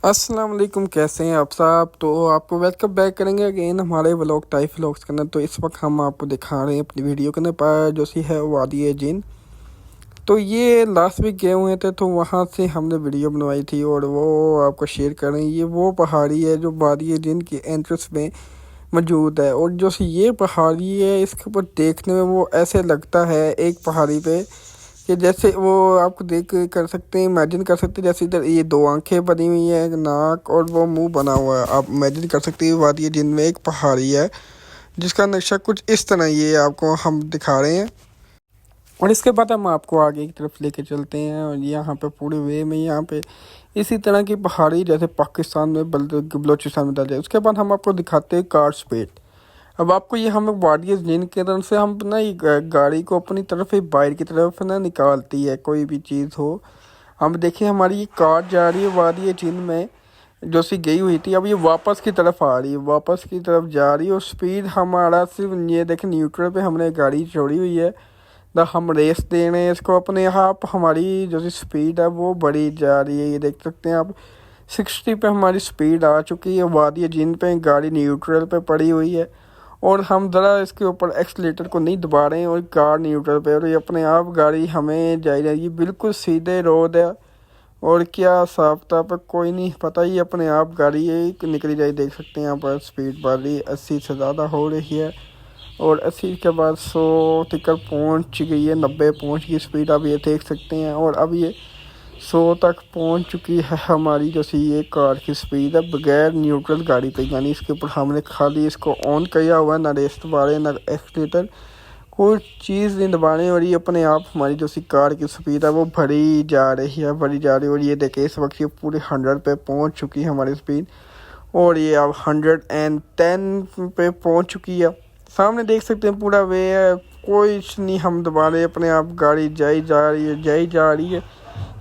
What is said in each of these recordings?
अस्सलाम वालेकुम, कैसे हैं आप साहब। तो आपको वेलकम बैक करेंगे अगेन हमारे व्लॉग टाइप व्लॉग्स के अंदर। तो इस वक्त हम आपको दिखा रहे हैं अपनी वीडियो के अंदर पर जो सी है वादी है जिन। तो ये लास्ट वीक गए हुए थे तो वहाँ से हमने वीडियो बनवाई थी और वो आपको शेयर कर रहे हैं। ये वो पहाड़ी है जो वादी है जिन की एंट्रेंस में मौजूद है। और जो सी ये पहाड़ी है इसके ऊपर देखने में वो ऐसे लगता है एक पहाड़ी पे कि जैसे वो आपको देख के कर सकते हैं, इमेजिन कर सकते हैं जैसे इधर ये दो आंखें बनी हुई हैं, एक नाक और वो मुंह बना हुआ है। आप इमेजिन कर सकते हैं वादी जिनमें एक पहाड़ी है जिसका नक्शा कुछ इस तरह ये आपको हम दिखा रहे हैं। और इसके बाद हम आपको आगे की तरफ लेके चलते हैं और यहाँ पे पूरे वे में यहाँ पे इसी तरह की पहाड़ी जैसे पाकिस्तान में बलोचिस्तान में दर्ज है। उसके बाद हम आपको दिखाते हैं कार्स पेट। अब आपको ये हम वाडी जिन के तरफ से हम ना ये गाड़ी को अपनी तरफ ही बाहर की तरफ ना निकालती है कोई भी चीज़ हो। हम देखें हमारी ये कार जा रही है वादी जिन में जो सी गई हुई थी, अब ये वापस की तरफ आ रही है, वापस की तरफ जा रही है। और स्पीड हमारा सिर्फ ये देखें न्यूट्रल पे हमने गाड़ी छोड़ी हुई है ना, हम रेस दे रहे हैं इसको अपने आप। हमारी जो सी स्पीड है वो बढ़ी जा रही है, ये देख सकते हैं आप 60 पे हमारी स्पीड आ चुकी है। वादी जिन पे गाड़ी न्यूट्रल पे पड़ी हुई है और हम ज़रा इसके ऊपर एक्सलेटर को नहीं दबा रहे हैं और कार न्यूट्रल पे और ये अपने आप गाड़ी हमें जाई जाएगी। बिल्कुल सीधे रोड है और क्या साफ्ता पे कोई नहीं पता, ही अपने आप गाड़ी ये निकली जाए। देख सकते हैं यहाँ पर स्पीड बढ़ रही 80 से ज़्यादा हो रही है और 80 के बाद 100 तक पहुँच गई है, 90 पहुँच गई स्पीड, आप ये देख सकते हैं। और अब ये 100 तक पहुंच चुकी है हमारी जो सी ये कार की स्पीड है बगैर न्यूट्रल गाड़ी पे, यानी इसके ऊपर हमने खाली इसको ऑन किया हुआ है, ना रेस दबा रहे ना एक्सीलेटर, कोई चीज़ नहीं दबा रहे। और ये अपने आप हमारी जो सी कार की स्पीड है वो बढ़ी जा रही है, बढ़ी जा रही है। और ये देखे इस वक्त ये पूरे 100 पे पहुंच चुकी है हमारी स्पीड और ये अब 110 पे पहुंच चुकी है। सामने देख सकते हैं पूरा वे है, कोई नहीं हम दबा रहे, अपने आप गाड़ी जाई जा रही है, जाई जा रही है।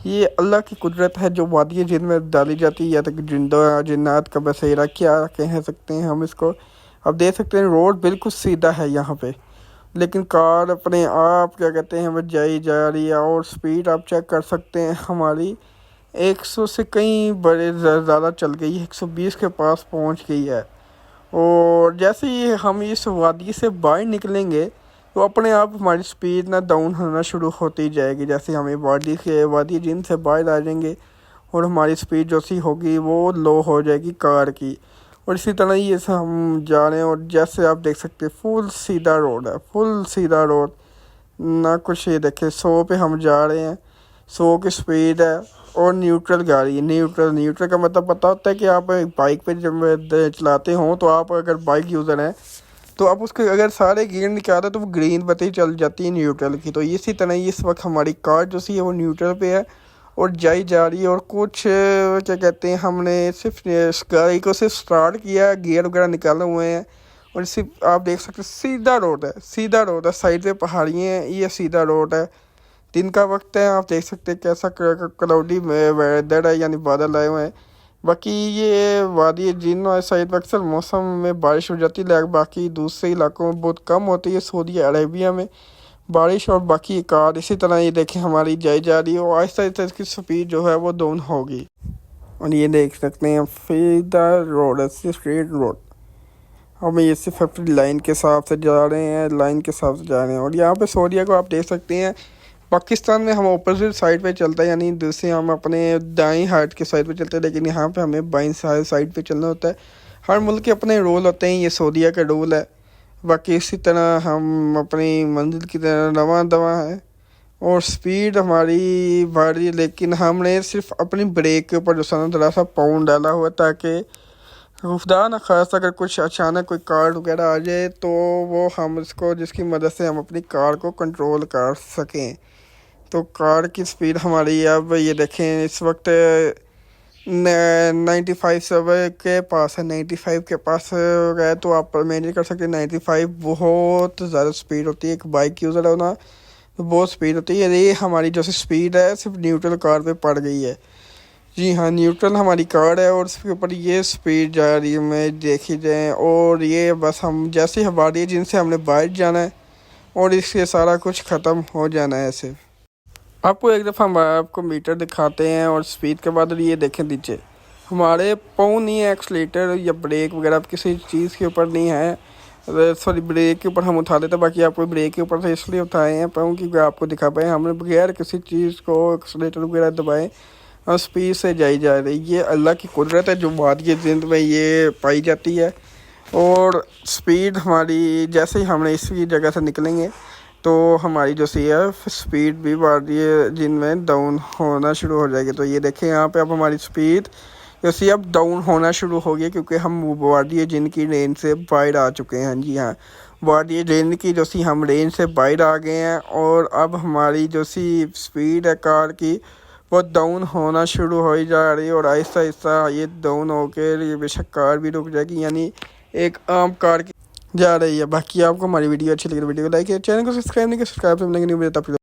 ये अल्लाह की कुदरत है जो वादी जिन में डाली जाती है, या तो जिंदा जिन्नात का बसेरा क्या कह सकते हैं हम इसको। अब देख सकते हैं रोड बिल्कुल सीधा है यहाँ पे, लेकिन कार अपने आप क्या कहते हैं वो जाई जा रही है। और स्पीड आप चेक कर सकते हैं हमारी 100 से कहीं बड़े ज़्यादा चल गई है, 120 के पास पहुँच गई है। और जैसे ही हम इस वादी से बाहर निकलेंगे तो अपने आप हमारी स्पीड ना डाउन होना शुरू होती जाएगी। जैसे हमें वादी जिन से बाहर आ जाएंगे और हमारी स्पीड जो सी होगी वो लो हो जाएगी कार की। और इसी तरह ही ऐसे हम जा रहे हैं और जैसे आप देख सकते हैं फुल सीधा रोड है, फुल सीधा रोड ना कुछ। ये देखे 100 पे हम जा रहे हैं, 100 की स्पीड है और न्यूट्रल गाड़ी है। न्यूट्रल का मतलब पता होता है कि आप बाइक पे जब चलाते हो तो आप अगर बाइक यूज़र हैं तो आप उसके अगर सारे गियर निकालते तो वो ग्रीन बत्ती चल जाती है न्यूट्रल की। तो इसी तरह इस वक्त हमारी कार जो सी है वो न्यूट्रल पे है और जाई जा रही है। और कुछ क्या कहते हैं हमने सिर्फ गाड़ी को सिर्फ स्टार्ट किया, गियर वगैरह निकाले हुए हैं और सिर्फ आप देख सकते हैं सीधा रोड है, सीधा रोड है, साइड पे पहाड़ियाँ हैं, ये सीधा रोड है। दिन का वक्त है, आप देख सकते हैं कैसा क्लाउडी वेदर है, यानी बादल आए हुए हैं। बाकी ये वादी जिन साइड अक्सर मौसम में बारिश हो जाती है, बाकी दूसरे इलाकों में बहुत कम होती है। सऊदी अरेबिया में बारिश और बाकी कार इसी तरह ये देखें हमारी जाई जा रही है और आहिस्ता आहिस्ता इसकी स्पीड जो है वो डाउन होगी। और ये देख सकते हैं सीधा रोड है, स्ट्रेट रोड। हम ये सिर्फ अपनी लाइन के हिसाब से जा रहे हैं, लाइन के हिसाब से जा रहे हैं। और यहाँ पे सऊदीया को आप देख सकते हैं, पाकिस्तान में हम अपोजिट साइड पे चलता है, यानी दूसरे हम अपने दाएं हाथ के साइड पे चलते हैं, लेकिन यहाँ पे हमें बाईं साइड पे चलना होता है। हर मुल्क के अपने रूल होते हैं, ये सऊदीया का रूल है। बाकी इसी तरह हम अपनी मंजिल की तरह रवां दवा है और स्पीड हमारी बढ़ रही है, लेकिन हमने सिर्फ अपनी ब्रेक के ऊपर जो ज़रा सा पाउंड डाला हुआ ताकि खुदा न खासा अगर कुछ अचानक कोई कार वगैरह आ जाए तो वो हम इसको जिसकी मदद से हम अपनी कार को कंट्रोल कर सकें। तो कार की स्पीड हमारी अब ये देखें इस वक्त 95 सब के पास है, 95 के पास गए तो आप इमेजिन कर सकते हैं 95 बहुत ज़्यादा स्पीड होती है। एक बाइक यूज़र है ना तो बहुत स्पीड होती है। ये हमारी जो स्पीड है सिर्फ न्यूट्रल कार पे पड़ गई है। जी हाँ, न्यूट्रल हमारी कार है और उसके ऊपर ये स्पीड जा रही है मैं देखी जाए। और ये बस हम जैसे हमारी जिनसे हमने बाहर जाना है और इससे सारा कुछ ख़त्म हो जाना है। ऐसे आपको एक दफ़ा हम आपको मीटर दिखाते हैं और स्पीड के बाद ये देखें नीचे हमारे पाँव नहीं है एक्सलेटर या ब्रेक वगैरह किसी चीज़ के ऊपर नहीं है। सॉरी, ब्रेक के ऊपर हम उठा देते, बाकी आपको ब्रेक के ऊपर से इसलिए उठाए हैं पाँव क्योंकि आपको दिखा पाए हमने बगैर किसी चीज़ को एक्सलेटर वगैरह दबाए और स्पीड से जाई जा रही। ये अल्लाह की कुदरत है जो वादी जिंद में ये पाई जाती है। और स्पीड हमारी जैसे ही हमने इसी जगह से निकलेंगे तो हमारी जो सी है स्पीड भी वादी जिन में डाउन होना शुरू हो जाएगी। तो ये देखें यहाँ पे अब हमारी स्पीड जो सी अब डाउन होना शुरू हो गई क्योंकि हम वादी जिन की रेंज से बाहर आ चुके हैं। जी हाँ, वादी जिन की जो सी हम रेंज से बाहर आ गए हैं और अब हमारी जो सी स्पीड है कार की वो डाउन होना शुरू हो ही जा रही है और आहिस्ता आहिस्ता ये डाउन होकर ये बेशक कार भी रुक जाएगी, यानी एक आम कार की जा रही है। बाकी आपको हमारी वीडियो अच्छी लगी तो वीडियो को लाइक किया, चैनल को सब्सक्राइब नहीं किया सब्सक्राइब से मिलेंगे नहीं।